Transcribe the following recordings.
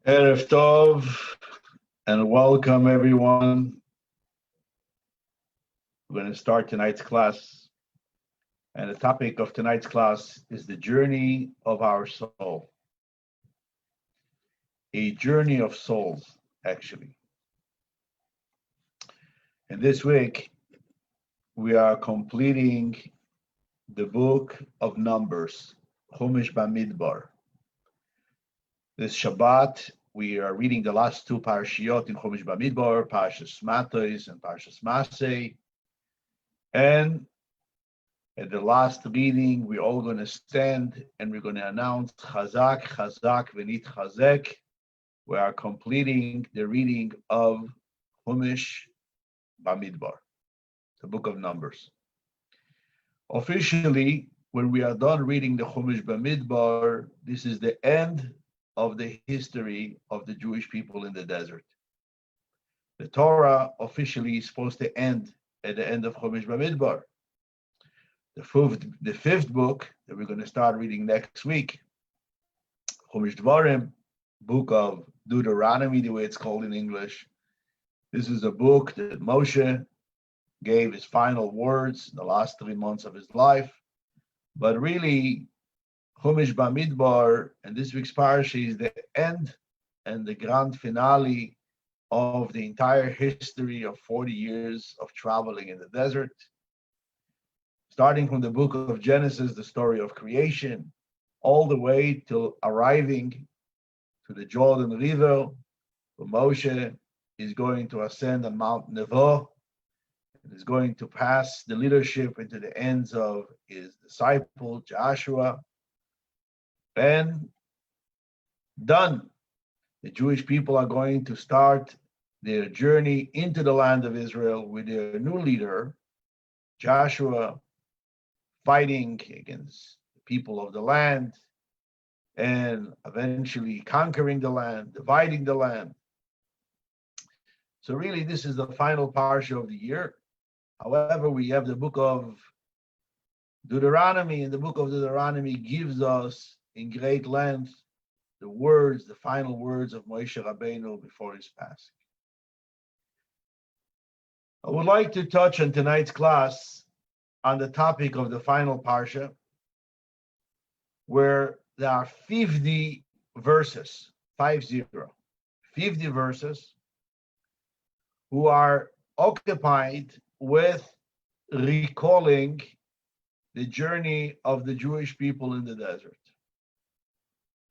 Erev Tov, and welcome everyone. We're going to start tonight's class, and the topic of tonight's class is the journey of our soul. A journey of souls, actually. And this week, we are completing the book of Numbers, Chumash Bamidbar. This Shabbat, we are reading the last two Parshiyot in Chumash Bamidbar, Parshas Matos and Matos-Masei. And at the last reading, we're all going to stand and we're going to announce Chazak, Chazak, Venit Chazek. We are completing the reading of Chumash Bamidbar, the book of Numbers. Officially, when we are done reading the Chumash Bamidbar, this is the end of the history of the Jewish people in the desert. The Torah officially is supposed to end at the end of Chumash Bamidbar. The fifth book that we're going to start reading next week, Chumash Dvarim, book of Deuteronomy, the way it's called in English. This is a book that Moshe gave his final words in the last 3 months of his life. But really, Chumash Bamidbar and this week's Parshah is the end and the grand finale of the entire history of 40 years of traveling in the desert. Starting from the book of Genesis, the story of creation, all the way till arriving to the Jordan River, where Moshe is going to ascend on Mount Nebo and is going to pass the leadership into the hands of his disciple, Joshua. And done. The Jewish people are going to start their journey into the land of Israel with their new leader, Joshua, fighting against the people of the land and eventually conquering the land, dividing the land. So really, this is the final Parshah of the year. However, we have the book of Deuteronomy, and the book of Deuteronomy gives us in great length the words, the final words of Moshe Rabbeinu before his passing. I would like to touch on tonight's class on the topic of the final Parsha, where there are 50 verses, 50 verses, who are occupied with recalling the journey of the Jewish people in the desert.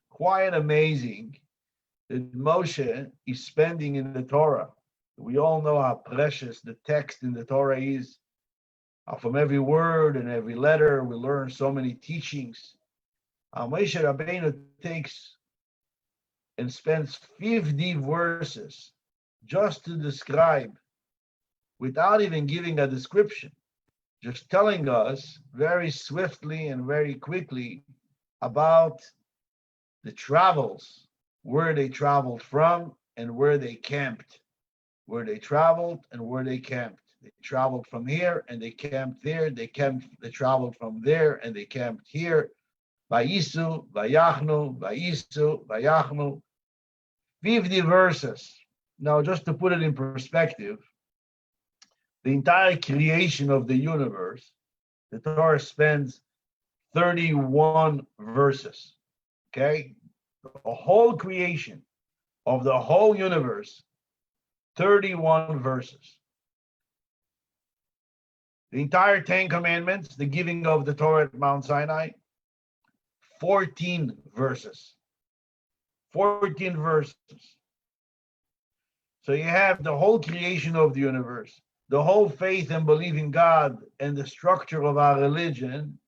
Quite amazing that Moshe is spending in the Torah. We all know how precious the text in the Torah is. From every word and every letter, we learn so many teachings. Moshe Rabbeinu takes and spends 50 verses just to describe, without even giving a description, just telling us very swiftly and very quickly about the travels, where they traveled from and where they camped, where they traveled and where they camped. They traveled from here and they camped there. They traveled from there and they camped here. Vayisu, Vayachnu, Vayisu, Vayachnu. 50 verses. Now, just to put it in perspective, the entire creation of the universe, the Torah spends 31 verses. Okay? The whole creation of the whole universe, 31 verses. The entire 10 commandments, the giving of the Torah at Mount Sinai, 14 verses. 14 verses. So you have the whole creation of the universe, the whole faith and belief in God and the structure of our religion.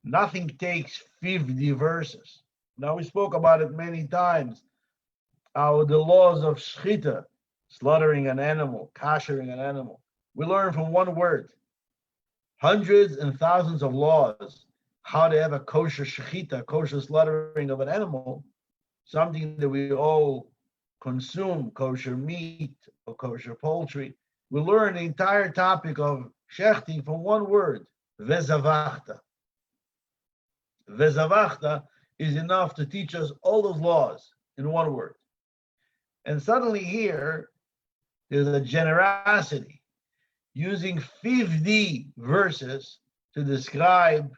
Nothing takes 50 verses. Now, we spoke about it many times, how the laws of shchita, slaughtering an animal, koshering an animal, we learn from one word. Hundreds and thousands of laws, how to have a kosher shechita, kosher slaughtering of an animal, something that we all consume, kosher meat or kosher poultry. We learn the entire topic of shechting from one word, vezavachta. Vezavachta is enough to teach us all those laws in one word. And suddenly here, there's a generosity using 50 verses to describe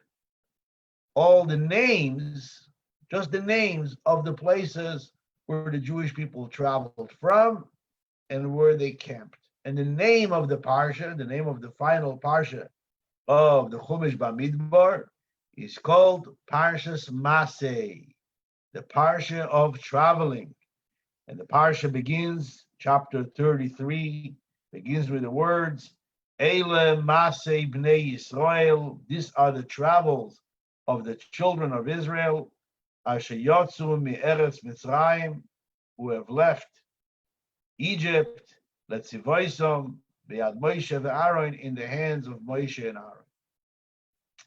all the names, just the names of the places where the Jewish people traveled from and where they camped. And the name of the Parsha, the name of the final Parsha of the Chumash Bamidbar, is called Matos-Masei, the Parsha of traveling. And the Parsha begins, chapter 33, begins with the words, Eile Masei Bnei Yisrael, these are the travels of the children of Israel, Asher Yotzu Me'eretz Mitzrayim, who have left Egypt, Letzivoisom, Be'ad Moshe ve'Aaron, in the hands of Moshe and Aaron.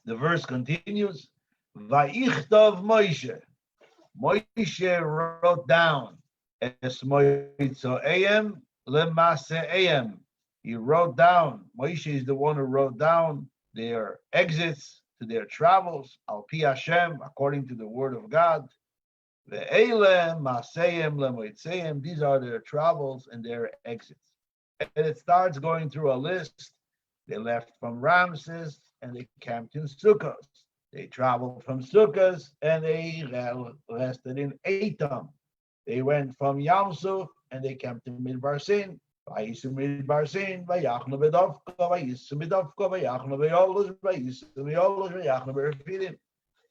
The verse continues, Vayichtov Moshe. Moshe wrote down, Es Moitzo'eyem Lemase'eyem. He wrote down, Moshe is the one who wrote down their exits to their travels, Al Pi Hashem, according to the word of God. Ve'ele Maseyem Lemoitzeim, these are their travels and their exits. And it starts going through a list. They left from Ramses and they camped in Sukkot. They traveled from Sukkot and they rested in Etam. They went from Yamsuf and they camped in Midbar Sin.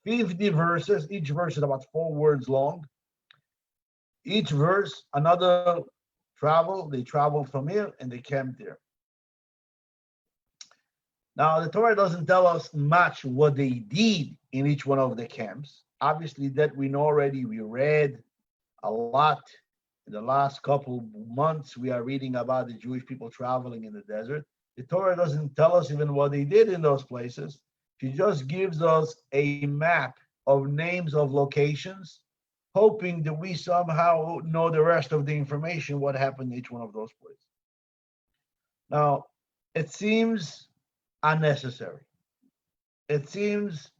50 verses, each verse is about 4 words long. Each verse, another travel. They traveled from here and they camped there. Now, the Torah doesn't tell us much what they did in each one of the camps. Obviously, that we know already. We read a lot in the last couple months. We are reading about the Jewish people traveling in the desert. The Torah doesn't tell us even what they did in those places. She just gives us a map of names of locations, hoping that we somehow know the rest of the information, what happened in each one of those places. Now, it seems unnecessary. It seems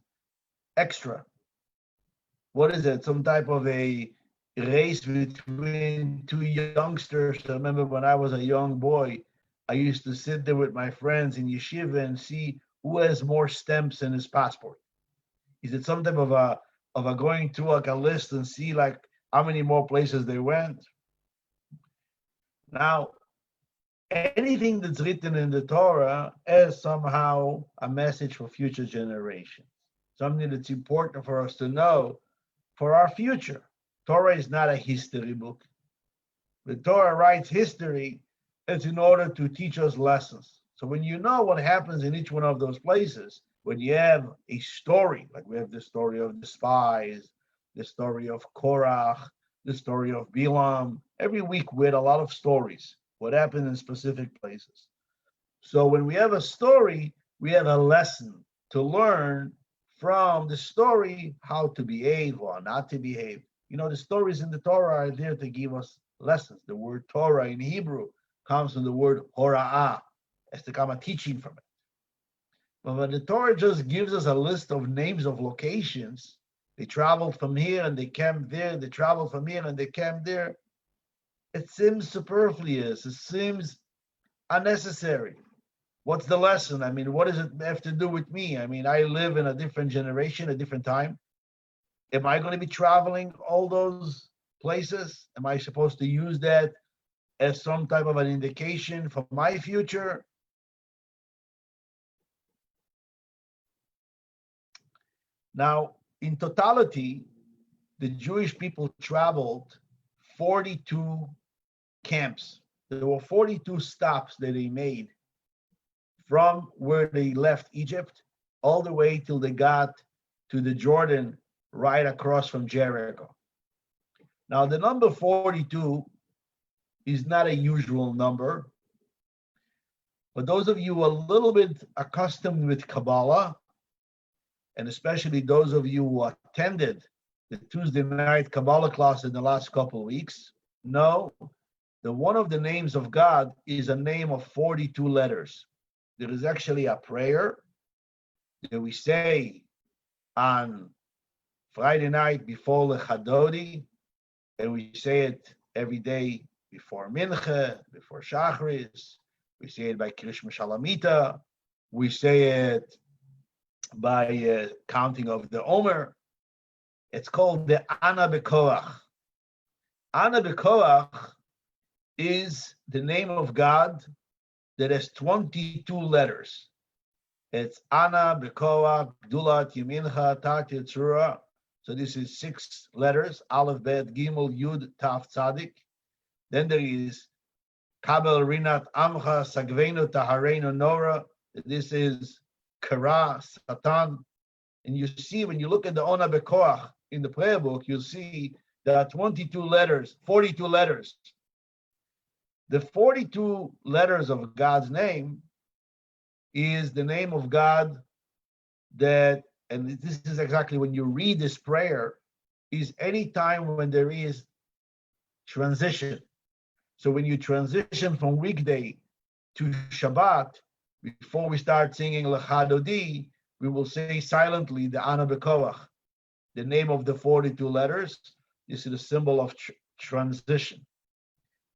extra. What is it? Some type of a race between 2 youngsters. I remember when I was a young boy, I used to sit there with my friends in yeshiva and see who has more stamps in his passport. Is it some type of a going through like a list and see like how many more places they went? Now, anything that's written in the Torah is somehow a message for future generations, something that's important for us to know for our future. Torah is not a history book. The Torah writes history, it's in order to teach us lessons. So when you know what happens in each one of those places, when you have a story, like we have the story of the spies, the story of Korach, the story of Bilam, every week we had a lot of stories, what happened in specific places. So when we have a story, we have a lesson to learn from the story, how to behave or not to behave. You know, the stories in the Torah are there to give us lessons. The word Torah in Hebrew comes from the word hora'ah, as to come a teaching from it. But when the Torah just gives us a list of names of locations, they traveled from here and they camped there, they traveled from here and they camped there, it seems superfluous, it seems unnecessary. What's the lesson? I mean, what does it have to do with me? I mean, I live in a different generation, a different time. Am I going to be traveling all those places? Am I supposed to use that as some type of an indication for my future? Now, in totality, the Jewish people traveled 42 camps. There were 42 stops that they made from where they left Egypt all the way till they got to the Jordan right across from Jericho. Now, the number 42 is not a usual number. But those of you a little bit accustomed with Kabbalah, and especially those of you who attended the Tuesday night Kabbalah class in the last couple of weeks, know that one of the names of God is a name of 42 letters. There is actually a prayer that we say on Friday night before the Chadodi, and we say it every day before Mincha, before Shachris. We say it by Krishma Shalamita. We say it by counting of the Omer. It's called the Ana Bekoach. Ana Bekoach is the name of God that has 22 letters. It's Ana Bekoach, Gdulat, Yemincha, Tat, Yetzura. So this is 6 letters, Aleph, Bet, Gimel, Yud, Taf, Tzadik. Then there is Kabel, Rinat, Amcha, Sagvenu, Taharenu, Nora. This is Kara, Satan. And you see, when you look at the Ona Bekoach in the prayer book, you'll see there are 22 letters, 42 letters. The 42 letters of God's name is the name of God that, and this is exactly when you read this prayer, is any time when there is transition. So when you transition from weekday to Shabbat, before we start singing Lecha Dodi, we will say silently the Ana Bekoach, the name of the 42 letters. This is the symbol of transition.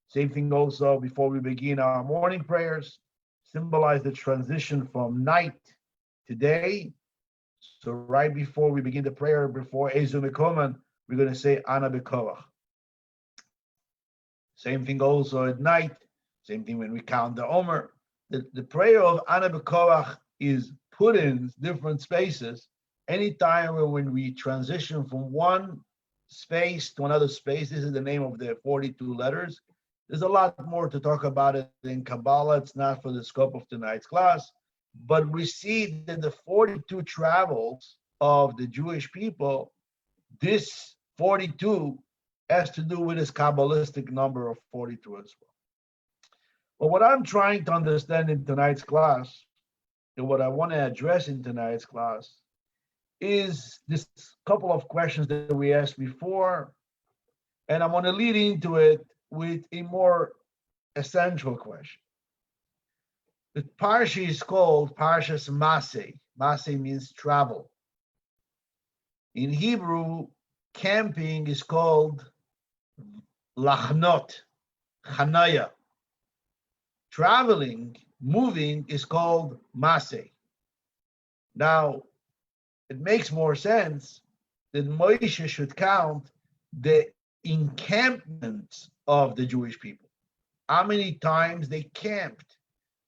Same thing also before we begin our morning prayers, symbolize the transition from night to day. So right before we begin the prayer, before Ezu Mekoman, we're going to say Ana Bekoach. Same thing also at night. Same thing when we count the Omer. The prayer of Ana Bekoach is put in different spaces. Anytime when we transition from one space to another space, this is the name of the 42 letters. There's a lot more to talk about it in Kabbalah. It's not for the scope of tonight's class. But we see that the 42 travels of the Jewish people, this 42 has to do with this Kabbalistic number of 42 as well. But what I'm trying to understand in tonight's class, and what I want to address in tonight's class, is this couple of questions that we asked before, and I'm going to lead into it with a more essential question. The Parshah is called Matos-Masei. Masei means travel. In Hebrew, camping is called lachnot, chanaya. Traveling, moving is called masei. Now, it makes more sense that Moshe should count the encampments of the Jewish people. How many times they camped.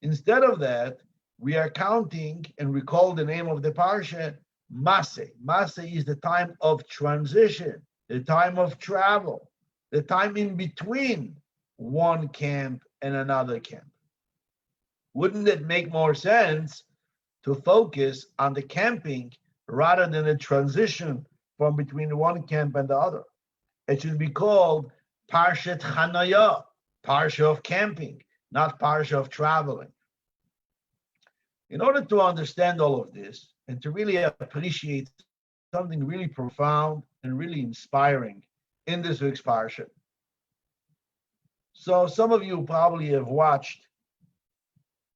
Instead of that, we are counting, and we call the name of the Parsha Masei. Masei is the time of transition, the time of travel, the time in between one camp and another camp. Wouldn't it make more sense to focus on the camping rather than the transition from between one camp and the other? It should be called Parshat Chanaya, Parsha of camping, not Parsha of traveling. In order to understand all of this and to really appreciate something really profound and really inspiring in this week's Parsha. So some of you probably have watched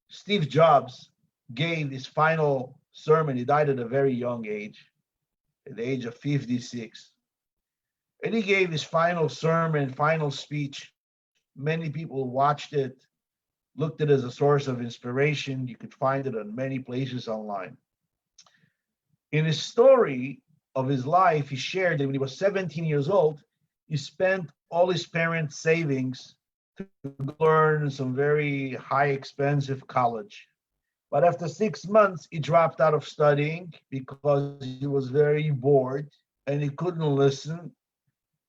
Steve Jobs gave his final sermon. He died at a very young age, at the age of 56. And he gave his final sermon, final speech. Many people watched it, looked at it as a source of inspiration. You could find it on many places online. In his story of his life, he shared that when he was 17 years old, he spent all his parents' savings to learn some very high expensive college. But after 6 months, he dropped out of studying because he was very bored and he couldn't listen.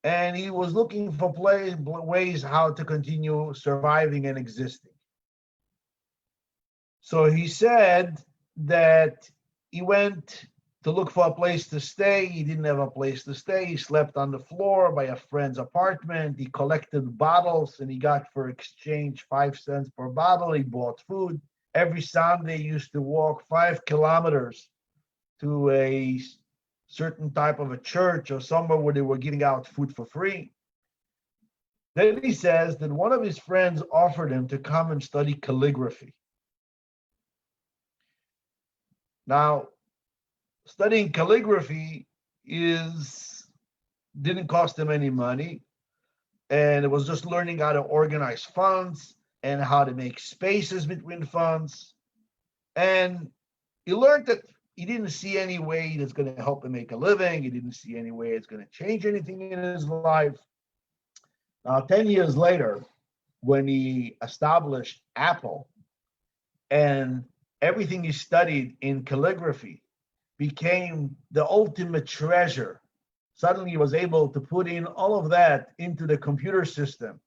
And he was looking for ways how to continue surviving and existing. So he said that he went to look for a place to stay. He didn't have a place to stay. He slept on the floor by a friend's apartment. He collected bottles and he got for exchange 5 cents per bottle. He bought food. Every Sunday, he used to walk 5 kilometers to a certain type of a church or somewhere where they were giving out food for free. Then he says that one of his friends offered him to come and study calligraphy. Now, studying calligraphy didn't cost him any money, and it was just learning how to organize funds and how to make spaces between funds. And he learned that he didn't see any way that's going to help him make a living. He didn't see any way it's going to change anything in his life. Now, 10 years later, when he established Apple, and everything he studied in calligraphy became the ultimate treasure. Suddenly he was able to put in all of that into the computer system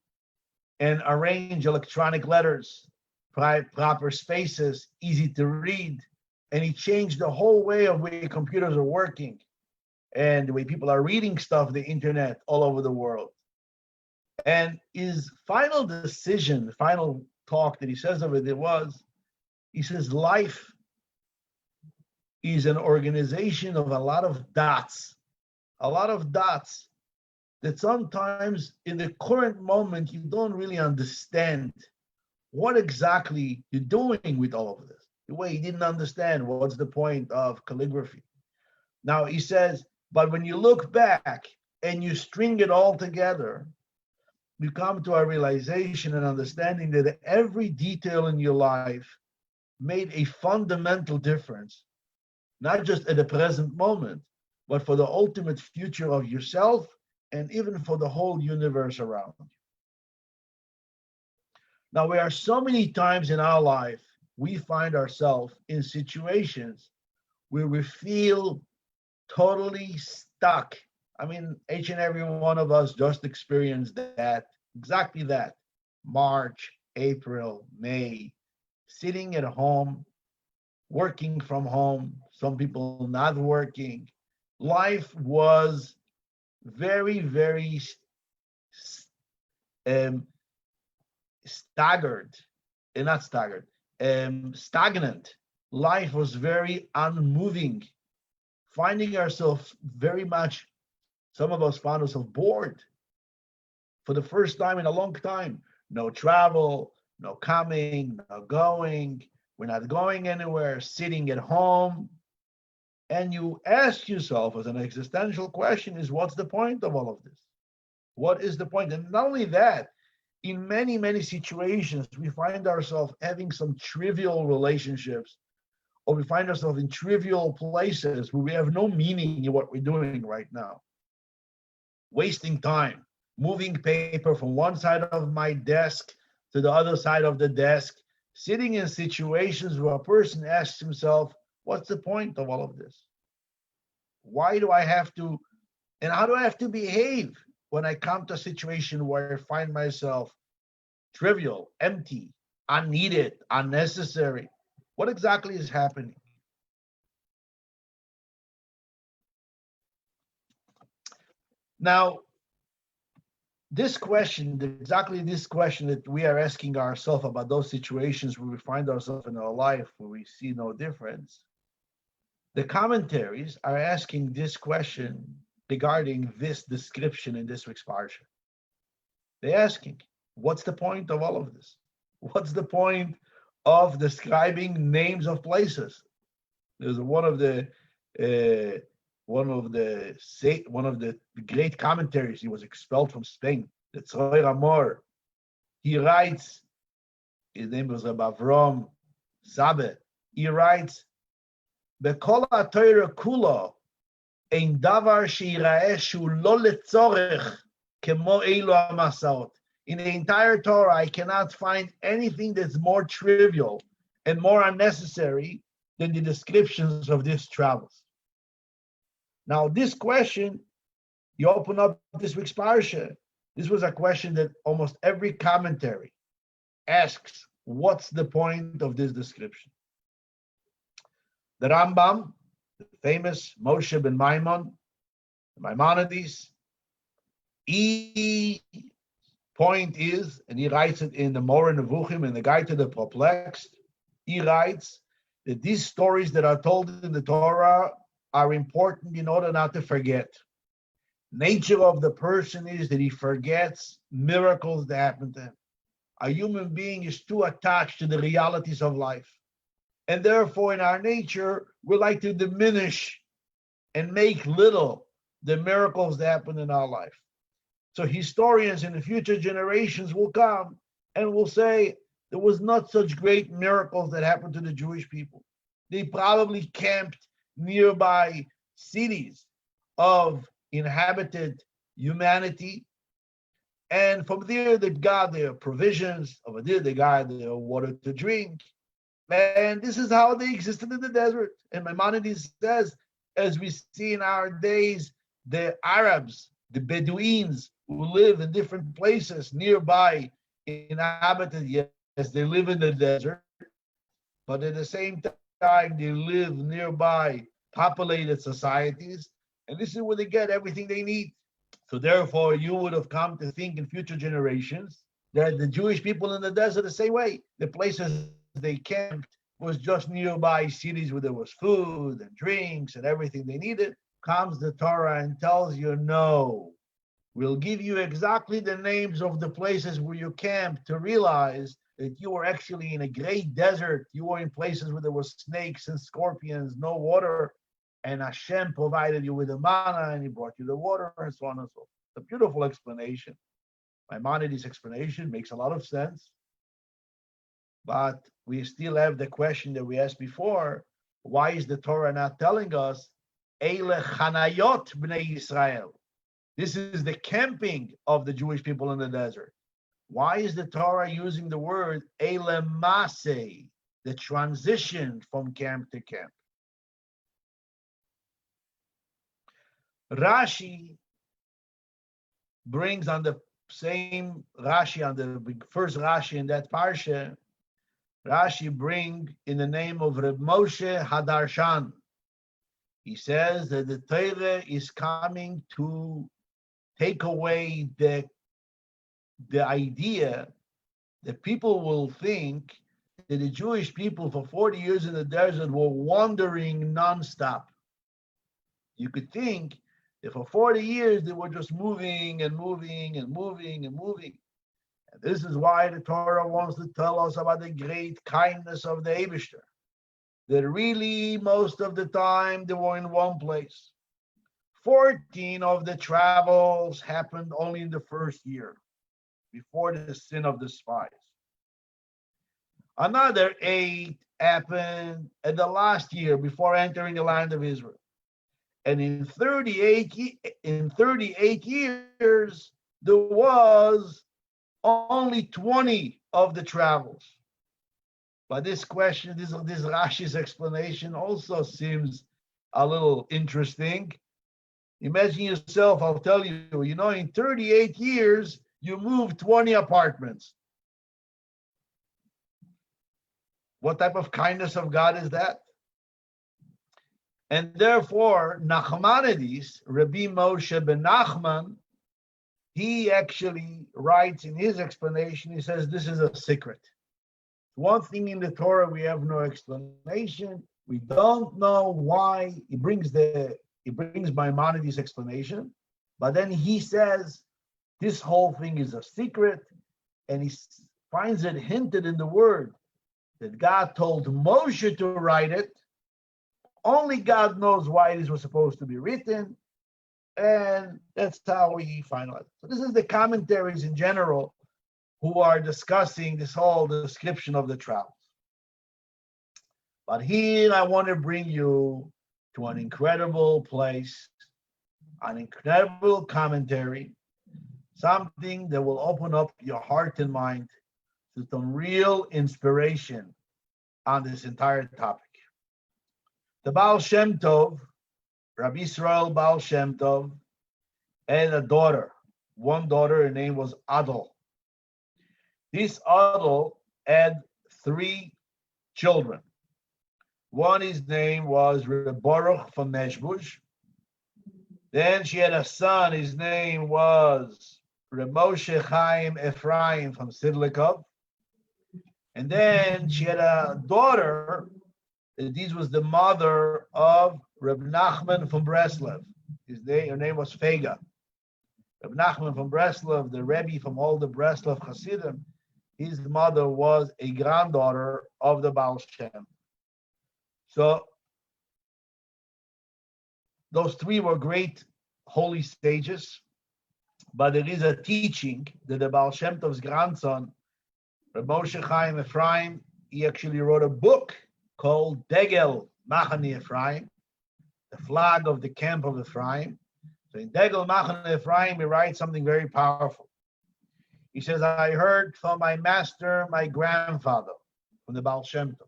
and arrange electronic letters, proper spaces, easy to read. And he changed the whole way of way computers are working and the way people are reading stuff, the internet all over the world. And his final decision, the final talk that he says of it was, he says, life is an organization of a lot of dots that sometimes in the current moment, you don't really understand what exactly you're doing with all of this. The way he didn't understand what's the point of calligraphy. Now he says, but when you look back and you string it all together, you come to a realization and understanding that every detail in your life made a fundamental difference, not just at the present moment, but for the ultimate future of yourself and even for the whole universe around you. Now, there are so many times in our life we find ourselves in situations where we feel totally stuck. I mean, each and every one of us just experienced that, exactly that. March, April, May, sitting at home, working from home, some people not working. Life was very, very staggered, not staggered, stagnant. Life was very unmoving, finding ourselves very much, some of us found ourselves bored for the first time in a long time. No travel, no coming, no going. We're not going anywhere, sitting at home. And you ask yourself as an existential question is, what's the point of all of this? What is the point? And not only that, in many, many situations, we find ourselves having some trivial relationships, or we find ourselves in trivial places where we have no meaning in what we're doing right now. Wasting time, moving paper from one side of my desk to the other side of the desk, sitting in situations where a person asks himself, what's the point of all of this? Why do I have to, and how do I have to behave when I come to a situation where I find myself trivial, empty, unneeded, unnecessary? What exactly is happening? Now, this question, exactly this question that we are asking ourselves about those situations where we find ourselves in our life where we see no difference, the commentaries are asking this question regarding this description in this week's Parshah. They're asking, what's the point of all of this? What's the point of describing names of places? There's one of the great commentaries. He was expelled from Spain. The Tzroir Amor. He writes. His name was Rabbi Avram Sabe. He writes, "Bekol haTorah kula ein davar sheiraeh shu lo letzorech kemo elu hamasaot." In the entire Torah, I cannot find anything that's more trivial and more unnecessary than the descriptions of these travels. Now, this question, you open up this week's Parsha, this was a question that almost every commentary asks, what's the point of this description? The Rambam, the famous Moshe ben Maimonides, he point is, and he writes it in the Moreh Nevuchim, in the Guide to the Perplexed, he writes that these stories that are told in the Torah are important in order not to forget. Nature of the person is that he forgets miracles that happen to him. A human being is too attached to the realities of life. And therefore, in our nature, we like to diminish and make little the miracles that happen in our life. So historians in the future generations will come and will say there was not such great miracles that happened to the Jewish people. They probably camped nearby cities of inhabited humanity, and from there they got their provisions, over there they got their water to drink, and this is how they existed in the desert. And Maimonides says, as we see in our days, the Arabs, the Bedouins who live in different places nearby, inhabited, yes, they live in the desert, but at the same time, they live nearby populated societies, and this is where they get everything they need. So therefore, you would have come to think in future generations that the Jewish people in the desert the same way. The places they camped was just nearby cities where there was food and drinks and everything they needed. Comes the Torah and tells you, no, we'll give you exactly the names of the places where you camped to realize that you were actually in a great desert. You were in places where there was snakes and scorpions, no water, and Hashem provided you with the manna and he brought you the water and so on and so forth. A beautiful explanation. Maimonides' explanation makes a lot of sense. But we still have the question that we asked before, why is the Torah not telling us, Eile Chanayot Bnei Yisrael? This is the camping of the Jewish people in the desert. Why is the Torah using the word Eile Masei, the transition from camp to camp? Rashi brings on the same Rashi, on the first Rashi in that Parshah, Rashi bring in the name of Reb Moshe Hadarshan. He says that the Torah is coming to take away the idea that people will think that the Jewish people for 40 years in the desert were wandering nonstop. You could think that for 40 years they were just moving and moving and moving and moving. And this is why the Torah wants to tell us about the great kindness of the Eibishter. That really most of the time they were in one place. 14 of the travels happened only in the first year, before the sin of the spies. Another 8 happened at the last year before entering the land of Israel. And in 38 years, there was only 20 of the travels. But this question, this Rashi's explanation also seems a little interesting. Imagine yourself, I'll tell you, in 38 years, you moved 20 apartments. What type of kindness of God is that? And therefore, Nachmanides, Rabbi Moshe ben Nachman, he actually writes in his explanation, he says, this is a secret. One thing in the Torah, we have no explanation. We don't know why. He brings Maimonides' explanation, but then he says this whole thing is a secret, and he finds it hinted in the word that God told Moshe to write it. Only God knows why it was supposed to be written, and that's how we finalize. So this is the commentaries in general who are discussing this whole description of the travels. But here I want to bring you to an incredible place, an incredible commentary, something that will open up your heart and mind to some real inspiration on this entire topic. The Baal Shem Tov, Rabbi Israel Baal Shem Tov, had a daughter. One daughter, her name was Adol. This Adol had 3 children. One, his name was Reb Baruch from Meshbush. Then she had a son, his name was Reb Moshe Chaim Ephraim from Sidlikov. And then she had a daughter, this was the mother of Reb Nachman from Breslev. Her name was Fega. Reb Nachman from Breslev, the Rebbe from all the Breslev Hasidim, his mother was a granddaughter of the Baal Shem. So those 3 were great holy sages. but there is a teaching that the Baal Shem Tov's grandson, Reb Moshe Chaim Ephraim, he actually wrote a book called Degel Machane Ephraim, the flag of the camp of Ephraim. So in Degel Machane Ephraim, he writes something very powerful. He says, I heard from my master, my grandfather, from the Baal Shem Tov,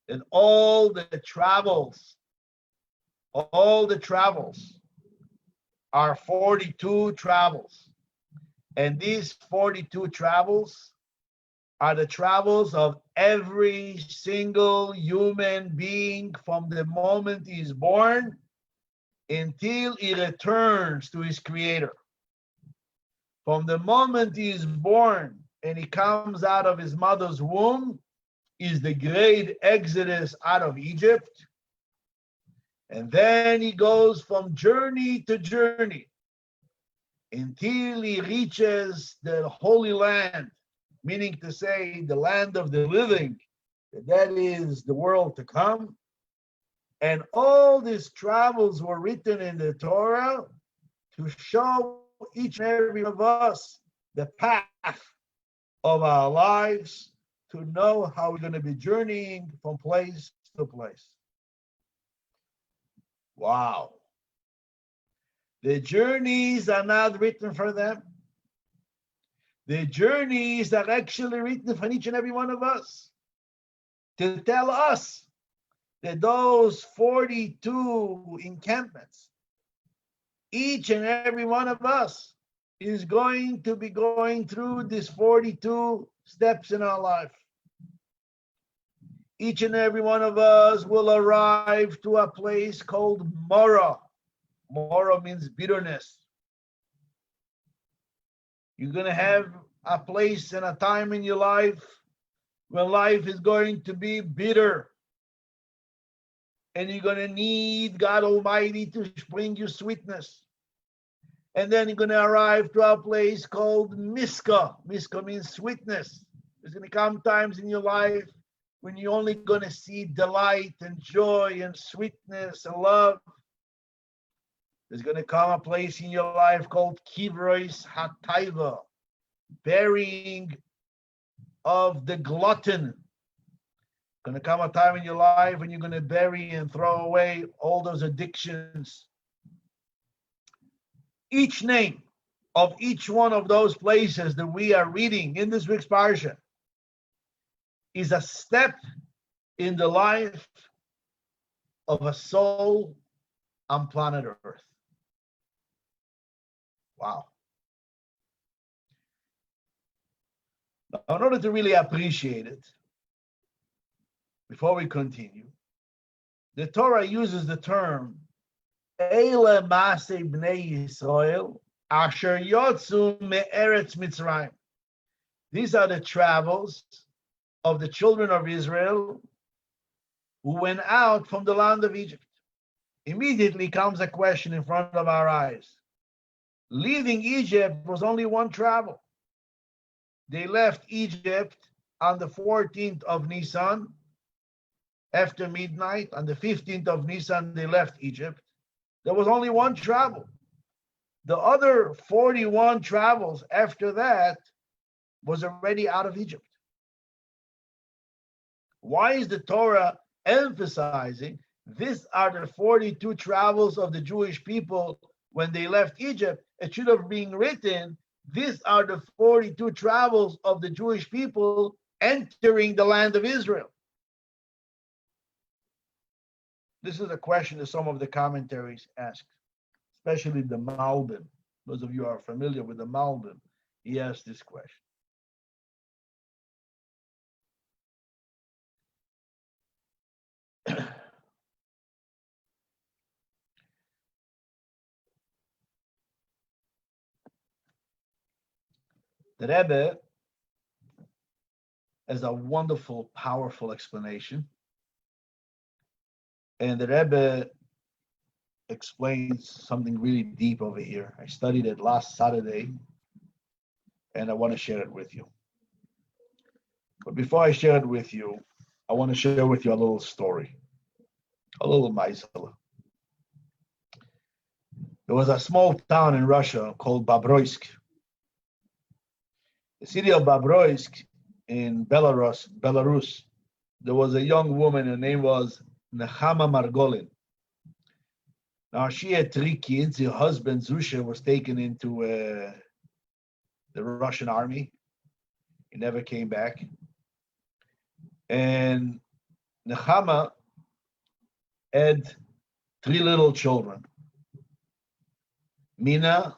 that all the travels are 42 travels. And these 42 travels are the travels of every single human being from the moment he is born until he returns to his creator. From the moment he is born and he comes out of his mother's womb is the great exodus out of Egypt. And then he goes from journey to journey until he reaches the Holy Land, meaning to say the land of the living, that is the world to come. And all these travels were written in the Torah to show each and every one of us the path of our lives, to know how we're going to be journeying from place to place. Wow. The journeys are not written for them. The journeys are actually written for each and every one of us, to tell us that those 42 encampments, each and every one of us is going to be going through these 42 steps in our life. Each and every one of us will arrive to a place called Mora. Mora means bitterness. You're going to have a place and a time in your life when life is going to be bitter. And you're going to need God Almighty to bring you sweetness. And then you're going to arrive to a place called Miska. Miska means sweetness. There's going to come times in your life when you're only going to see delight and joy and sweetness and love. There's going to come a place in your life called Kivrois HaTaiva, burying of the glutton. Going to come a time in your life when you're going to bury and throw away all those addictions. Each name of each one of those places that we are reading in this week's Parshah is a step in the life of a soul on planet Earth. Wow. Now, in order to really appreciate it, before we continue, the Torah uses the term Eile Masei Bnei Yisrael Asher Yotzu Me'eretz Mitzrayim. These are the travels of the children of Israel who went out from the land of Egypt. Immediately comes a question in front of our eyes. Leaving Egypt was only one travel. They left Egypt on the 14th of Nisan, after midnight. On the 15th of Nisan, they left Egypt. There was only one travel. The other 41 travels after that was already out of Egypt. Why is the Torah emphasizing these are the 42 travels of the Jewish people when they left Egypt? It should have been written, these are the 42 travels of the Jewish people entering the land of Israel. This is a question that some of the commentaries ask, especially the Malbim. Those of you who are familiar with the Malbim, he asked this question. The Rebbe has a wonderful, powerful explanation. And the Rebbe explains something really deep over here. I studied it last Saturday, and I want to share it with you. But before I share it with you, I want to share with you a little story, a little maizela. There was a small town in Russia called Babroysk. The city of Babroysk in Belarus, there was a young woman, her name was Nechama Margolin. Now, she had 3 kids. Her husband, Zusha, was taken into the Russian army. He never came back. And Nechama had 3 little children, Mina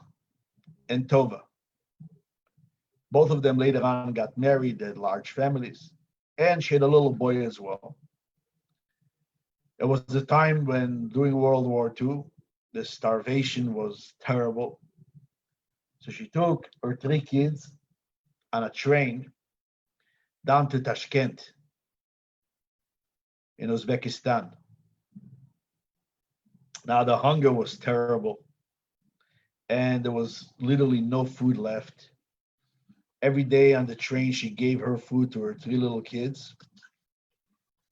and Tova. Both of them later on got married, they had large families, and she had a little boy as well. It was a time when, during World War II, the starvation was terrible. So she took her 3 kids on a train down to Tashkent in Uzbekistan. Now, the hunger was terrible, and there was literally no food left. Every day on the train, she gave her food to her 3 little kids.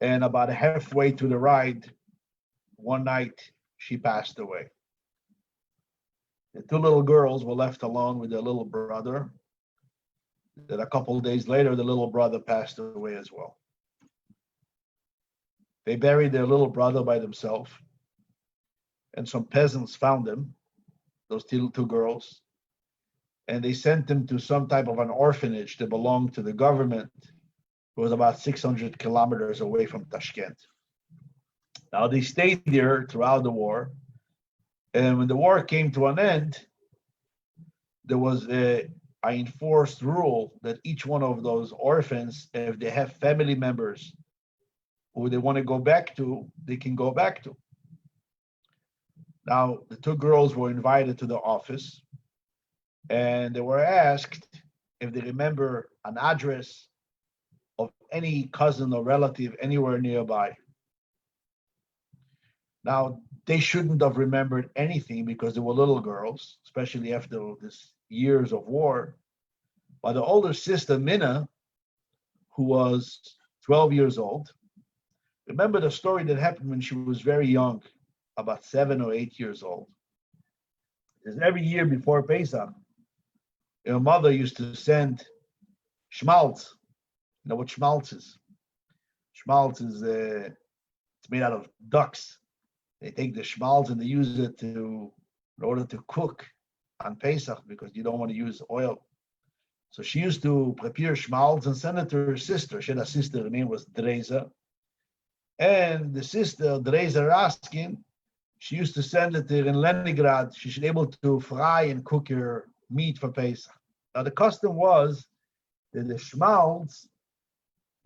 And about halfway through the ride, one night, she passed away. The 2 little girls were left alone with their little brother. Then a couple of days later, the little brother passed away as well. They buried their little brother by themselves, and some peasants found them, those 2 girls, and they sent them to some type of an orphanage that belonged to the government. It was about 600 kilometers away from Tashkent. Now, they stayed there throughout the war, and when the war came to an end, there was an enforced rule that each one of those orphans, if they have family members who they want to go back to, they can go back to. Now, the 2 girls were invited to the office, and they were asked if they remember an address of any cousin or relative anywhere nearby. Now, they shouldn't have remembered anything because they were little girls, especially after this years of war. But the older sister, Minna, who was 12 years old, remember the story that happened when she was very young, about 7 or 8 years old. Because every year before Pesach, her mother used to send schmaltz. You know what schmaltz is? Schmaltz is it's made out of ducks. They take the schmaltz and they use it in order to cook on Pesach because you don't want to use oil. So she used to prepare schmaltz and send it to her sister. She had a sister, her name was Dreza. And the sister, Dreza Raskin, she used to send it to her in Leningrad. She should be able to fry and cook her meat for Pesach. Now, the custom was that the schmaltz,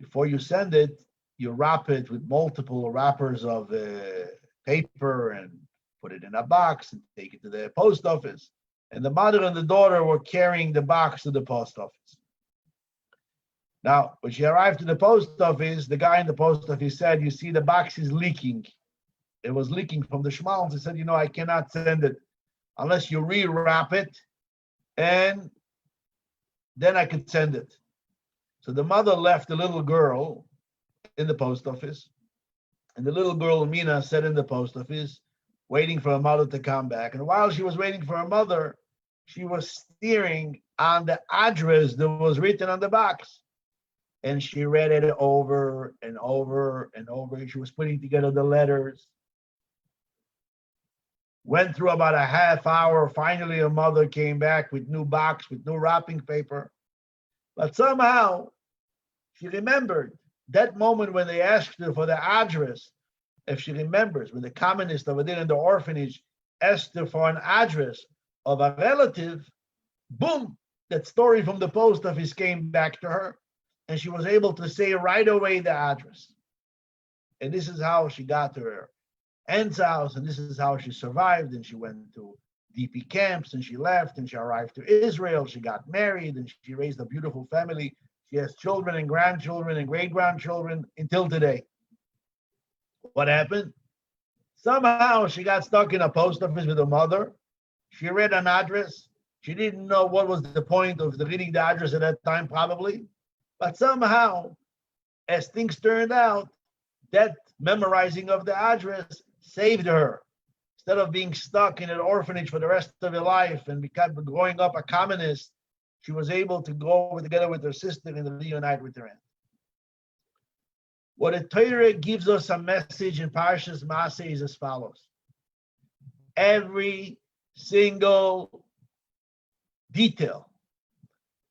before you send it, you wrap it with multiple wrappers of paper and put it in a box and take it to the post office. And the mother and the daughter were carrying the box to the post office. Now, when she arrived to the post office, the guy in the post office said, "You see, the box is leaking." It was leaking from the schmaltz. He said, "I cannot send it unless you rewrap it, and then I could send it." So the mother left the little girl in the post office, and the little girl, Mina, sat in the post office, waiting for her mother to come back. And while she was waiting for her mother, she was staring on the address that was written on the box. And she read it over and over and over. She was putting together the letters. Went through about a half hour. Finally, her mother came back with new box, with new wrapping paper. But somehow, she remembered that moment when they asked her for the address. If she remembers, when the communist over there in the orphanage asked her for an address of a relative, boom, that story from the post office came back to her, and she was able to say right away the address. And this is how she got to her aunt's house, and this is how she survived. And she went to DP camps, and she left, and she arrived to Israel. She got married, and she raised a beautiful family. She has children and grandchildren and great-grandchildren until today. What happened? Somehow she got stuck in a post office with her mother. She read an address. She didn't know what was the point of reading the address at that time, probably. But somehow, as things turned out, that memorizing of the address saved her. instead of being stuck in an orphanage for the rest of her life and become growing up a communist, she was able to go together with her sister and reunite with her aunt. What the Torah gives us a message in Parshas Masei is as follows. Every single detail,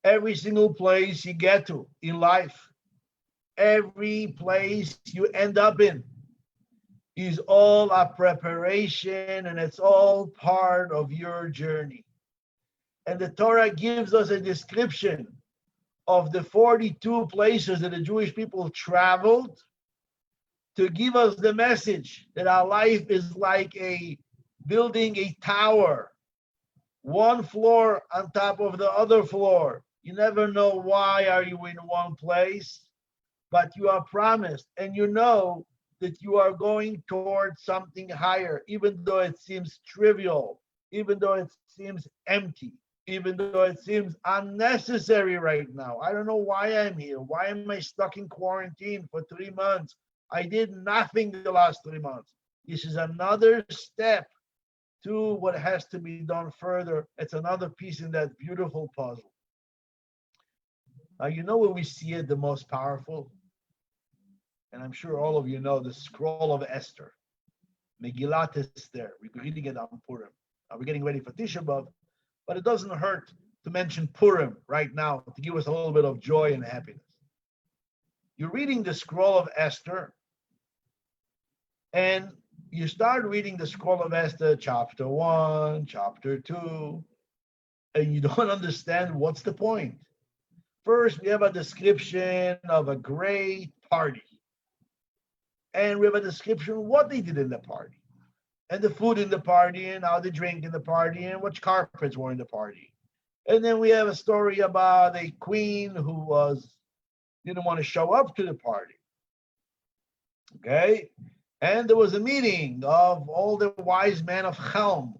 every single place you get to in life, every place you end up in is all a preparation, and it's all part of your journey. And the Torah gives us a description of the 42 places that the Jewish people traveled to give us the message that our life is like building a tower, one floor on top of the other floor. You never know why are you in one place, but you are promised, and you know that you are going towards something higher, even though it seems trivial, even though it seems empty, even though it seems unnecessary right now. I don't know why I'm here. Why am I stuck in quarantine for 3 months? I did nothing the last 3 months. This is another step to what has to be done further. It's another piece in that beautiful puzzle. Now, you know where we see it the most powerful? And I'm sure all of you know the scroll of Esther. Megillat Esther. We're reading it on Purim. Now we're getting ready for Tisha B'Av, but it doesn't hurt to mention Purim right now to give us a little bit of joy and happiness. You're reading the scroll of Esther, and you start reading the scroll of Esther, chapter 1, chapter 2, and you don't understand what's the point. First, we have a description of a great party. And we have a description of what they did in the party, and the food in the party, and how they drank in the party, and which carpets were in the party. And then we have a story about a queen who didn't want to show up to the party. Okay? And there was a meeting of all the wise men of Chelm.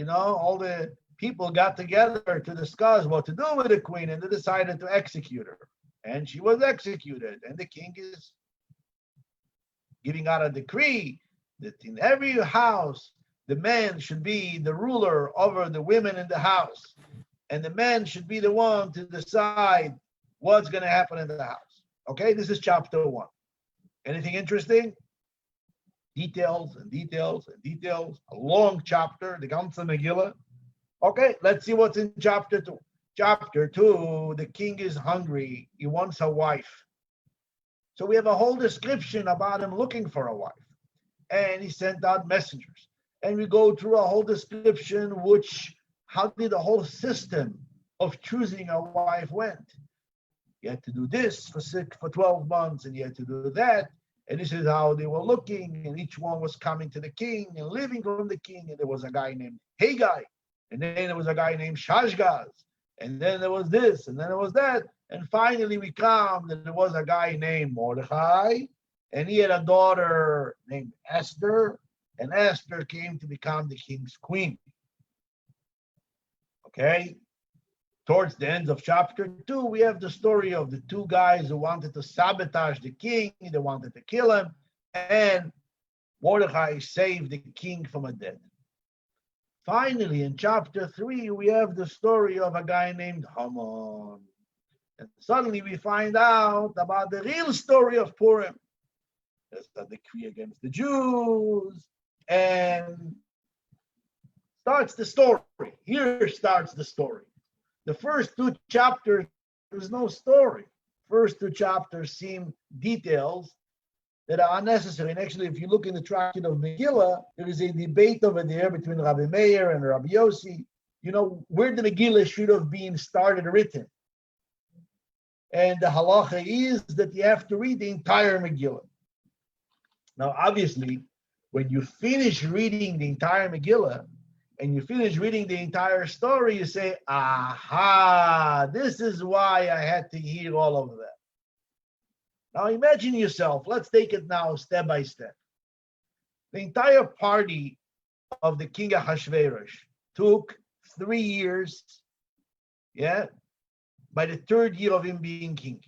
All the people got together to discuss what to do with the queen, and they decided to execute her. And she was executed, and the king is giving out a decree that in every house, the man should be the ruler over the women in the house. And the man should be the one to decide what's going to happen in the house. Okay, this is chapter 1. Anything interesting? Details and details and details. A long chapter, the ganze Megillah. Okay, let's see what's in chapter 2. Chapter 2, the king is hungry. He wants a wife. So we have a whole description about him looking for a wife. And he sent out messengers. And we go through a whole description, how did the whole system of choosing a wife went. You had to do this for 12 months, and you had to do that. And this is how they were looking, and each one was coming to the king and living from the king. And there was a guy named Haggai, and then there was a guy named Shashgaz, and then there was this, and then there was that. And finally, we come that there was a guy named Mordechai, and he had a daughter named Esther, and Esther came to become the king's queen. Okay? Towards the end of chapter 2, we have the story of the 2 guys who wanted to sabotage the king. They wanted to kill him, and Mordechai saved the king from a death. Finally, in chapter 3, we have the story of a guy named Haman. And suddenly we find out about the real story of Purim. There's a decree against the Jews, and starts the story. Here starts the story. The first 2 chapters, there's no story. First 2 chapters seem details that are unnecessary. And actually, if you look in the tractate of Megillah, there is a debate over there between Rabbi Meir and Rabbi Yossi, where the Megillah should have been started written. And the halacha is that you have to read the entire Megillah. Now, obviously, when you finish reading the entire Megillah, and you finish reading the entire story, you say, aha, this is why I had to hear all of that. Now imagine yourself, let's take it now step by step. The entire party of the king Ahasuerus took 3 years, by the 3rd year of him being king.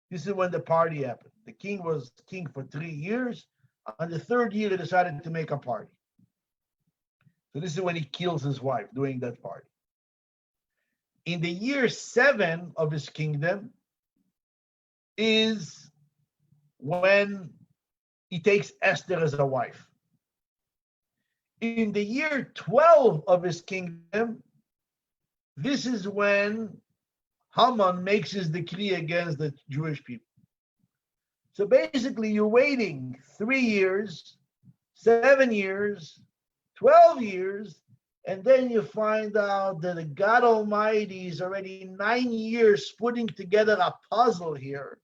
This is when the party happened. The king was king for 3 years. On the 3rd year, he decided to make a party. So this is when he kills his wife during that party. In the year 7 of his kingdom is when he takes Esther as a wife. In the year 12 of his kingdom, this is when Haman makes his decree against the Jewish people. So basically, you're waiting 3 years, 7 years, 12 years, and then you find out that God Almighty is already 9 years putting together a puzzle here,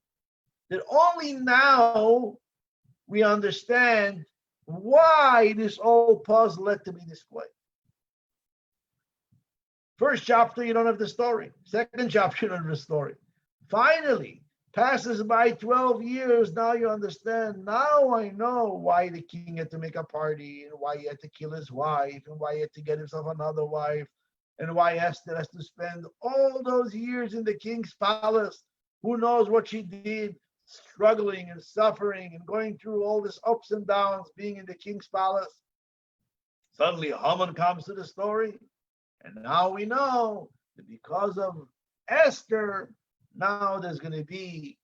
that only now we understand why this old puzzle had to be displayed. First chapter, you don't have the story. Second chapter, you don't have the story. Finally, passes by 12 years, now you understand. Now I know why the king had to make a party, and why he had to kill his wife, and why he had to get himself another wife, and why Esther has to spend all those years in the king's palace. Who knows what she did, struggling and suffering and going through all this ups and downs, being in the king's palace. Suddenly Haman comes to the story, and now we know that because of Esther, now there's going to be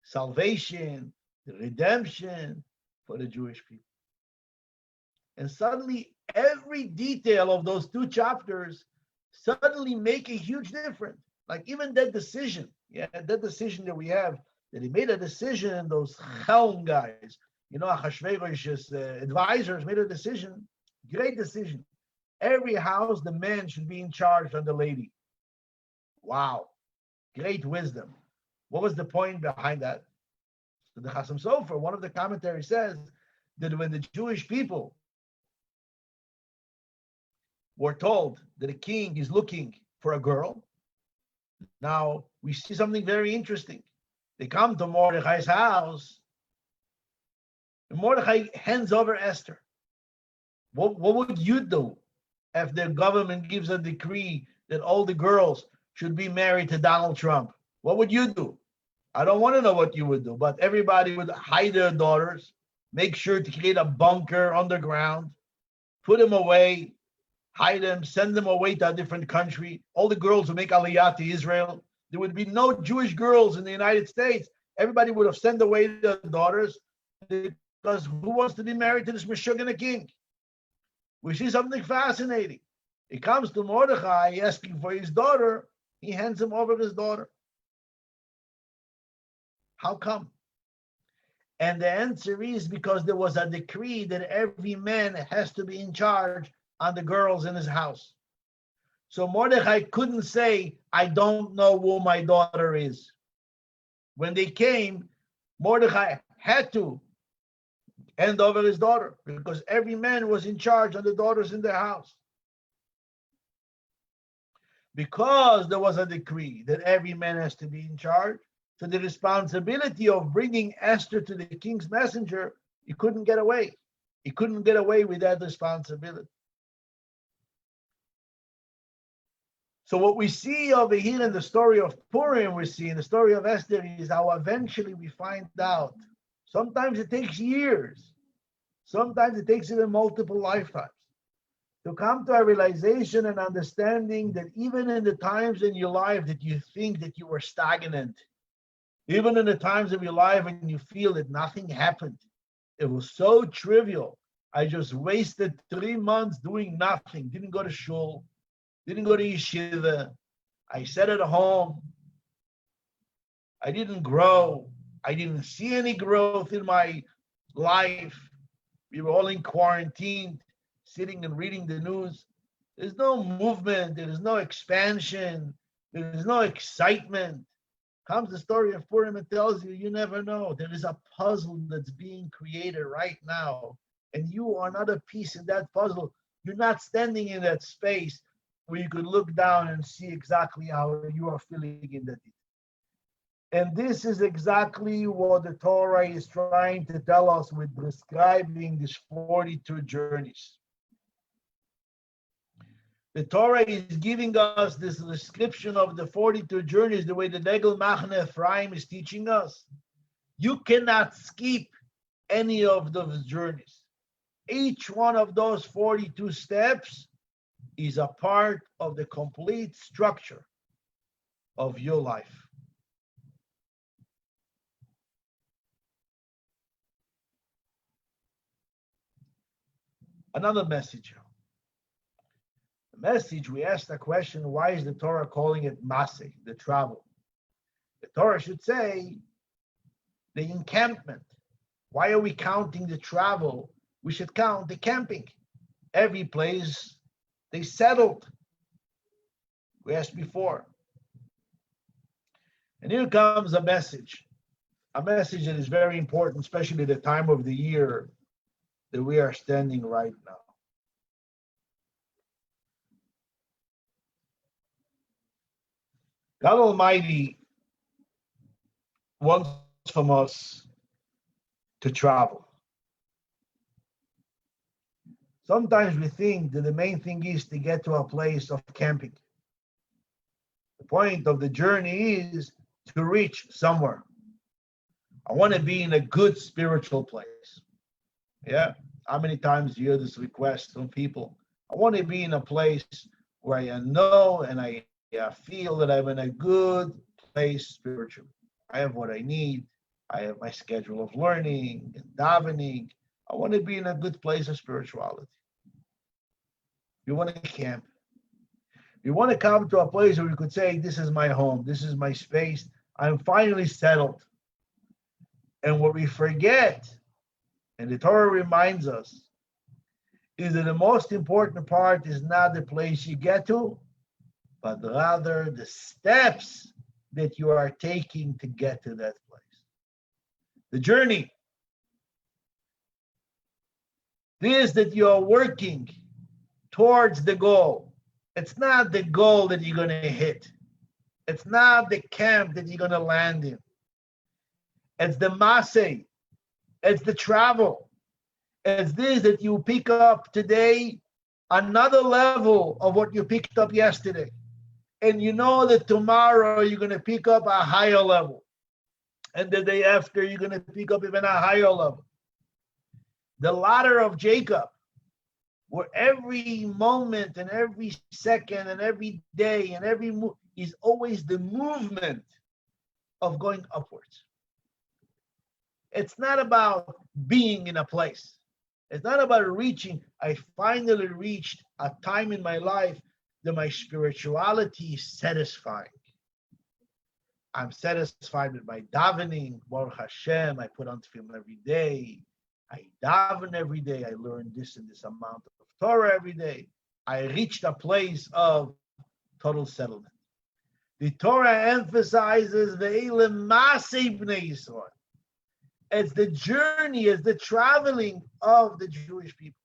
salvation, the redemption for the Jewish people. And suddenly every detail of those 2 chapters suddenly make a huge difference. Like even that decision, that decision that we have, that he made a decision, and those Chelm guys, Achashverosh's advisors made a decision, great decision. Every house, the man should be in charge of the lady. Wow, great wisdom. What was the point behind that? So the Chasam Sofer, one of the commentaries says that when the Jewish people were told that a king is looking for a girl, now we see something very interesting. They come to Mordechai's house, and Mordechai hands over Esther. What would you do if the government gives a decree that all the girls should be married to Donald Trump? What would you do? I don't want to know what you would do, but everybody would hide their daughters, make sure to create a bunker underground, put them away, hide them, send them away to a different country. All the girls would make aliyah to Israel. There would be no Jewish girls in the United States. Everybody would have sent away their daughters, because who wants to be married to this Meshuggah king? We see something fascinating. He comes to Mordechai asking for his daughter. He hands him over his daughter. How come? And the answer is because there was a decree that every man has to be in charge on the girls in his house. So Mordechai couldn't say, I don't know who my daughter is. When they came, Mordechai had to hand over his daughter, because every man was in charge of the daughters in their house. Because there was a decree that every man has to be in charge, so the responsibility of bringing Esther to the king's messenger, he couldn't get away. He couldn't get away with that responsibility. So what we see over here in the story of Purim, we see in the story of Esther, is how eventually we find out. Sometimes it takes years. Sometimes it takes even multiple lifetimes to come to a realization and understanding that even in the times in your life that you think that you were stagnant, even in the times of your life when you feel that nothing happened, it was so trivial. I just wasted 3 months doing nothing, didn't go to shul, didn't go to yeshiva. I sat at home. I didn't grow. I didn't see any growth in my life. We were all in quarantine, sitting and reading the news. There's no movement. There is no expansion. There is no excitement. Comes the story of Purim and tells you, you never know. There is a puzzle that's being created right now, and you are not a piece in that puzzle. You're not standing in that space where you could look down and see exactly how you are feeling in that. And this is exactly what the Torah is trying to tell us with prescribing these 42 journeys. The Torah is giving us this description of the 42 journeys, the way the Negel Machne Ephraim is teaching us. You cannot skip any of those journeys. Each one of those 42 steps is a part of the complete structure of your life. Another message. The message, we asked the question, why is the Torah calling it Masei, the travel? The Torah should say the encampment. Why are we counting the travel? We should count the camping. Every place they settled. We asked before. And here comes a message that is very important, especially the time of the year that we are standing right now. God Almighty wants from us to travel. Sometimes we think that the main thing is to get to a place of camping. The point of the journey is to reach somewhere. I want to be in a good spiritual place. Yeah. How many times do you hear this request from people? I want to be in a place where I know and I feel that I'm in a good place spiritually. I have what I need. I have my schedule of learning and davening. I want to be in a good place of spirituality. You want to camp. You want to come to a place where you could say, this is my home. This is my space. I'm finally settled. And what we forget, and the Torah reminds us, is that the most important part is not the place you get to, but rather the steps that you are taking to get to that place. The journey. This that you are working towards the goal. It's not the goal that you're going to hit. It's not the camp that you're going to land in. It's the Masei. It's the travel. It's this that you pick up today, another level of what you picked up yesterday. And you know that tomorrow you're going to pick up a higher level. And the day after you're going to pick up even a higher level. The ladder of Jacob, where every moment and every second and every day and every move is always the movement of going upwards. It's not about being in a place. It's not about reaching. I finally reached a time in my life that my spirituality is satisfying. I'm satisfied with my davening. Baruch Hashem, I put on tefillin every day. I daven every day. I learn this and this amount of Torah every day. I reached a place of total settlement. The Torah emphasizes the Leil Masei Bnei Yisrael. It's the journey, it's the traveling of the Jewish people.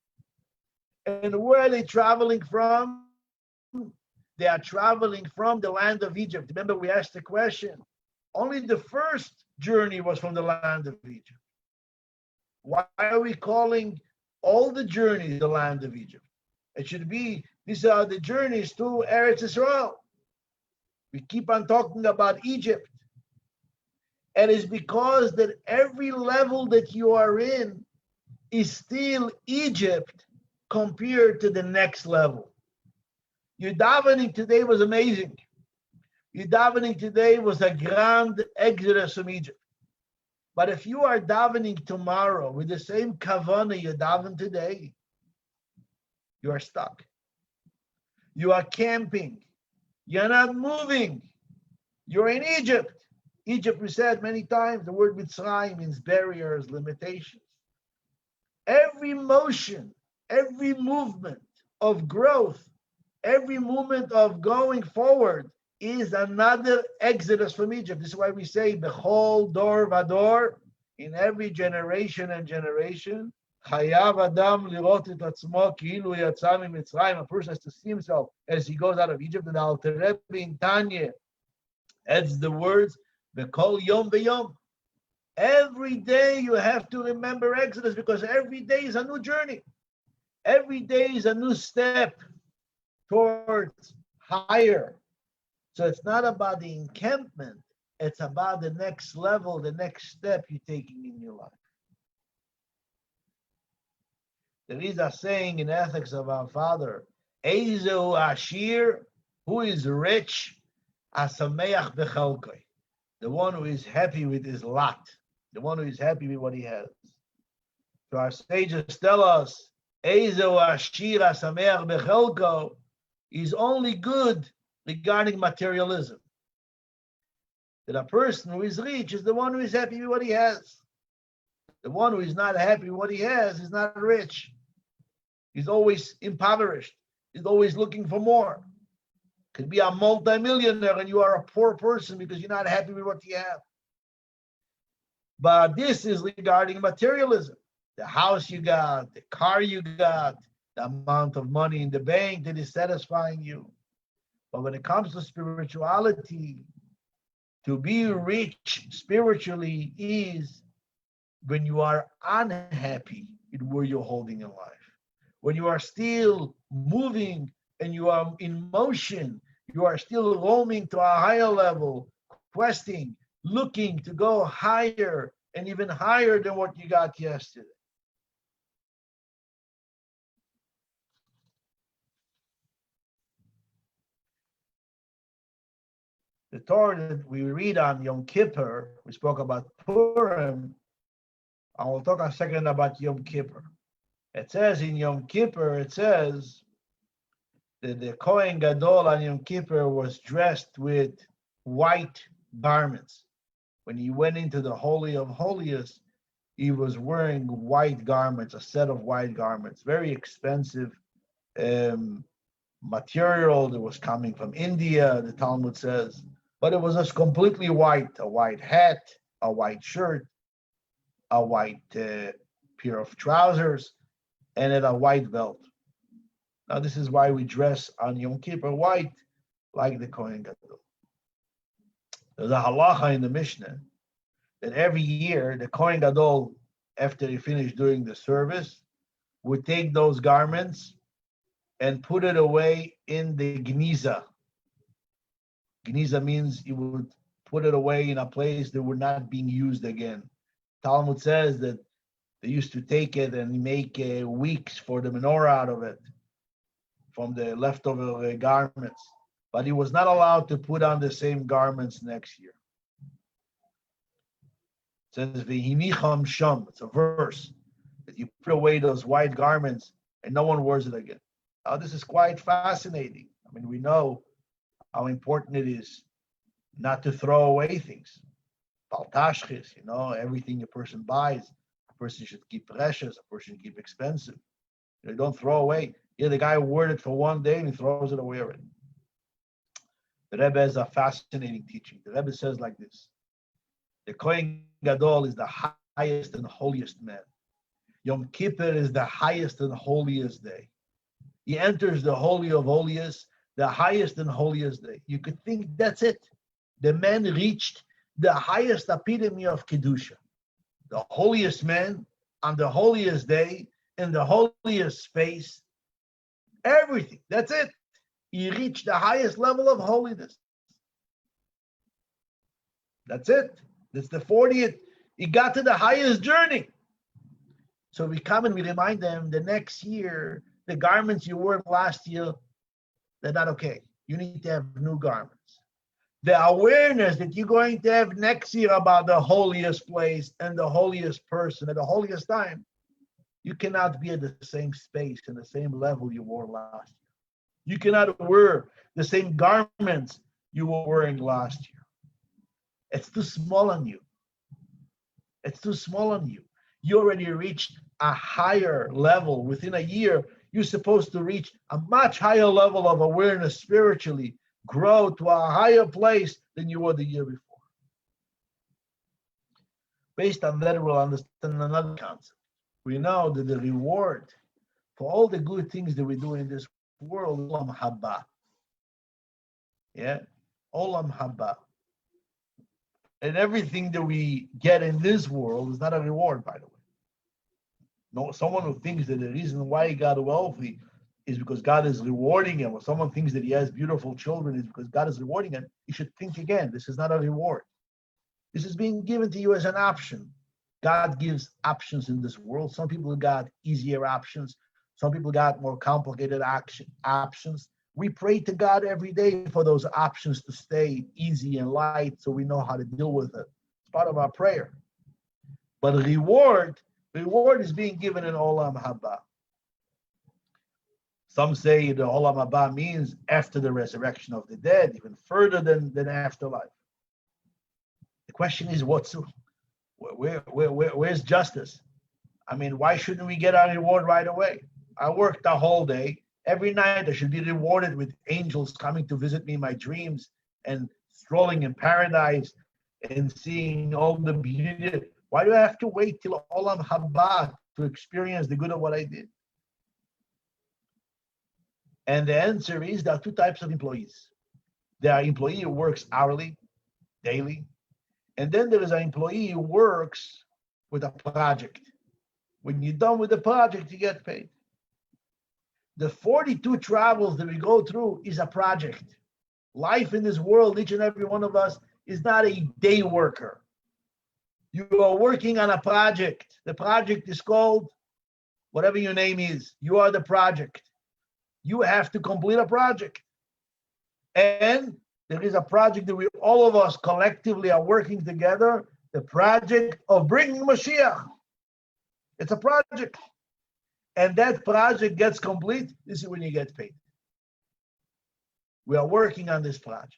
And where are they traveling from? They are traveling from the land of Egypt. Remember, we asked the question. Only the first journey was from the land of Egypt. Why are we calling all the journeys the land of Egypt? It should be, these are the journeys to Eretz Israel. We keep on talking about Egypt. And it's because that every level that you are in is still Egypt compared to the next level. Your davening today was amazing. Your davening today was a grand exodus from Egypt. But if you are davening tomorrow with the same kavanah you daven today, you are stuck. You are camping. You're not moving. You're in Egypt. Egypt, we said many times, the word Mitzrayim means barriers, limitations. Every motion, every movement of growth, every movement of going forward is another exodus from Egypt. This is why we say, Bechol dor vador, in every generation and generation, Chayav Adam lirot et atzmo ki'ilu yatsa miMitzrayim. A person has to see himself as he goes out of Egypt. And the Alter Rebbe in Tanya adds the words, Bechol yom v'yom. Every day you have to remember Exodus, because every day is a new journey. Every day is a new step towards higher. So it's not about the encampment. It's about the next level, the next step you're taking in your life. There is a saying in Ethics of Our Father, Ezu Ashir, who is rich, Asameach Bechelkoi, the one who is happy with his lot, the one who is happy with what he has. So our sages tell us, Ezu Ashir Asameach Bechelko is only good regarding materialism. That a person who is rich is the one who is happy with what he has. The one who is not happy with what he has is not rich. He's always impoverished. He's always looking for more. Could be a multimillionaire and you are a poor person because you're not happy with what you have. But this is regarding materialism. The house you got, the car you got, the amount of money in the bank that is satisfying you. But when it comes to spirituality, to be rich spiritually is when you are unhappy in where you're holding in life. When you are still moving and you are in motion, you are still roaming to a higher level, questing, looking to go higher and even higher than what you got yesterday. The Torah that we read on Yom Kippur, we spoke about Purim, and we'll talk a second about Yom Kippur. It says in Yom Kippur, it says that the Kohen Gadol on Yom Kippur was dressed with white garments. When he went into the Holy of Holiest, he was wearing white garments, a set of white garments, very expensive material that was coming from India, the Talmud says, but it was just completely white, a white hat, a white shirt, a white pair of trousers, and a white belt. Now, this is why we dress on Yom Kippur white, like the Kohen Gadol. There's a halacha in the Mishnah that every year the Kohen Gadol, after he finished doing the service, would take those garments and put it away in the gniza. Gniza means he would put it away in a place that were not being used again. Talmud says that they used to take it and make wicks for the menorah out of it, from the leftover garments. But he was not allowed to put on the same garments next year. It says, V'hinicham sham, it's a verse, that you put away those white garments and no one wears it again. Now, this is quite fascinating. I mean, we know how important it is not to throw away things. Baltashchis, everything a person buys, a person should keep precious, a person should keep expensive. Don't throw away. The guy wore it for one day and he throws it away already. The Rebbe has a fascinating teaching. The Rebbe says like this: the Kohen Gadol is the highest and holiest man. Yom Kippur is the highest and holiest day. He enters the Holy of Holiest, the highest and holiest day. You could think that's it. The man reached the highest epitome of Kedusha. The holiest man on the holiest day, in the holiest space, everything. That's it. He reached the highest level of holiness. That's it. That's the 40th. He got to the highest journey. So we come and we remind them the next year, the garments you wore last year, they're not okay. You need to have new garments. The awareness that you're going to have next year about the holiest place and the holiest person at the holiest time, you cannot be at the same space and the same level you wore last year. You cannot wear the same garments you were wearing last year. It's too small on you. It's too small on you. You already reached a higher level. Within a year, you're supposed to reach a much higher level of awareness spiritually, grow to a higher place than you were the year before. Based on that, we'll understand another concept. We know that the reward for all the good things that we do in this world is Olam Haba. Yeah? Olam Haba. And everything that we get in this world is not a reward, by the way. No, someone who thinks that the reason why he got wealthy is because God is rewarding him, or someone thinks that he has beautiful children is because God is rewarding him, you should think again. This is not a reward. This is being given to you as an option. God gives options in this world. Some people got easier options. Some people got more complicated options. We pray to God every day for those options to stay easy and light so we know how to deal with it. It's part of our prayer. But reward is being given in Olam Haba. Some say the Olam Haba means after the resurrection of the dead, even further than afterlife. The question is, where's justice? I mean, why shouldn't we get our reward right away? I worked the whole day. Every night I should be rewarded with angels coming to visit me in my dreams and strolling in paradise and seeing all the beauty. Why do I have to wait till Olam Haba to experience the good of what I did? And the answer is there are two types of employees. There are employee who works hourly, daily, and then there is an employee who works with a project. When you're done with the project, you get paid. The 42 travels that we go through is a project. Life in this world, each and every one of us, is not a day worker. You are working on a project. The project is called whatever your name is. You are the project. You have to complete a project. And there is a project that we all of us collectively are working together, the project of bringing Mashiach. It's a project. And that project gets complete, this is when you get paid. We are working on this project.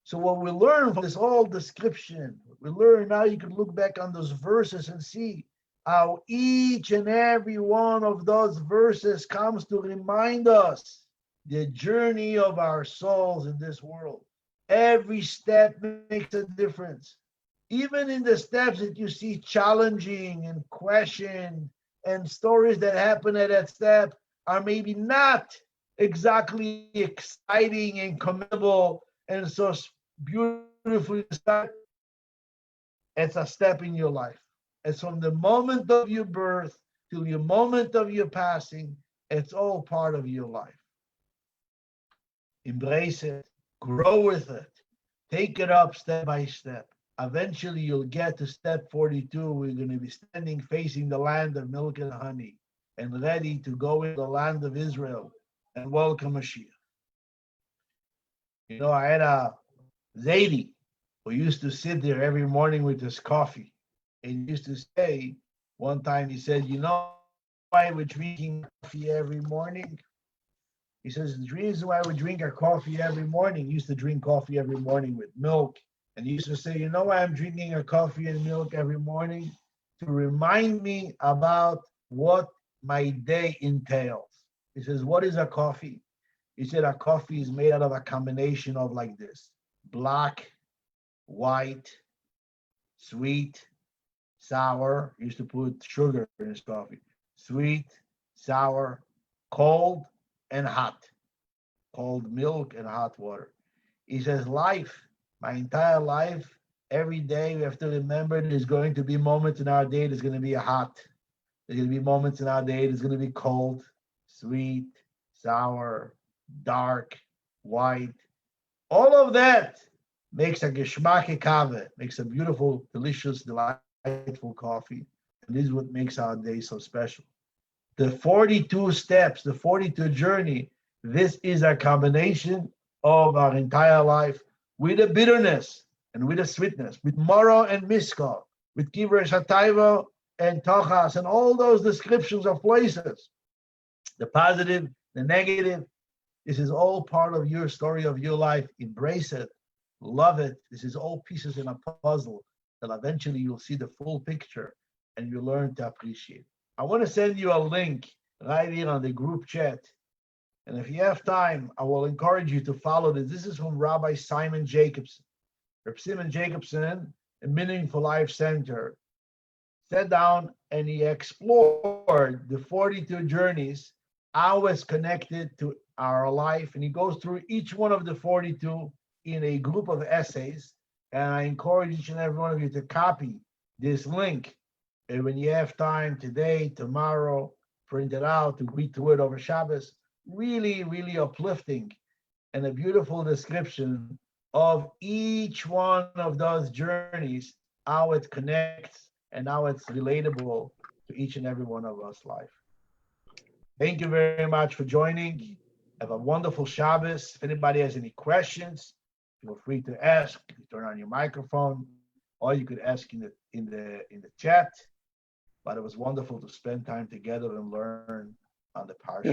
So what we learn from this whole description, we learn now you can look back on those verses and see how each and every one of those verses comes to remind us the journey of our souls in this world. Every step makes a difference. Even in the steps that you see challenging and questioned, and stories that happen at that step are maybe not exactly exciting and commendable and so beautifully described. It's a step in your life. It's from the moment of your birth till your moment of your passing. It's all part of your life. Embrace it, grow with it, take it up step by step. Eventually, you'll get to step 42. We're going to be standing facing the land of milk and honey and ready to go into the land of Israel and welcome Mashiach. You know, I had a Zaidi who used to sit there every morning with his coffee. And he used to say, one time he said, you know why we're drinking coffee every morning? He says, the reason why we drink our coffee every morning, he used to drink coffee every morning with milk. And he used to say, you know why I'm drinking a coffee and milk every morning? To remind me about what my day entails. He says, what is a coffee? He said, a coffee is made out of a combination of like this: black, white, sweet, sour. He used to put sugar in his coffee. Sweet, sour, cold, and hot. Cold milk and hot water. He says, life, my entire life, every day we have to remember there's going to be moments in our day there's going to be hot. There's going to be moments in our day there's going to be cold, sweet, sour, dark, white. All of that makes a geschmacke kave, makes a beautiful, delicious, delightful coffee. And this is what makes our day so special. The 42 steps, the 42 journey, this is a combination of our entire life with a bitterness and with a sweetness, with moro and miska, with kivresh hataiva and tochas, and all those descriptions of places. The positive, the negative, this is all part of your story of your life. Embrace it, love it. This is all pieces in a puzzle that eventually you'll see the full picture and you learn to appreciate. I want to send you a link right here on the group chat. And if you have time, I will encourage you to follow this. This is from Rabbi Simon Jacobson. Rabbi Simon Jacobson, a Meaningful Life Center, sat down and he explored the 42 journeys, how it's connected to our life. And he goes through each one of the 42 in a group of essays. And I encourage each and every one of you to copy this link. And when you have time today, tomorrow, print it out, to read through it over Shabbos. Really, really uplifting and a beautiful description of each one of those journeys, how it connects and how it's relatable to each and every one of us life. Thank you very much for joining. Have a wonderful Shabbos. If anybody has any questions, feel free to ask. You turn on your microphone, or you could ask in the chat. But it was wonderful to spend time together and learn on the Parsha.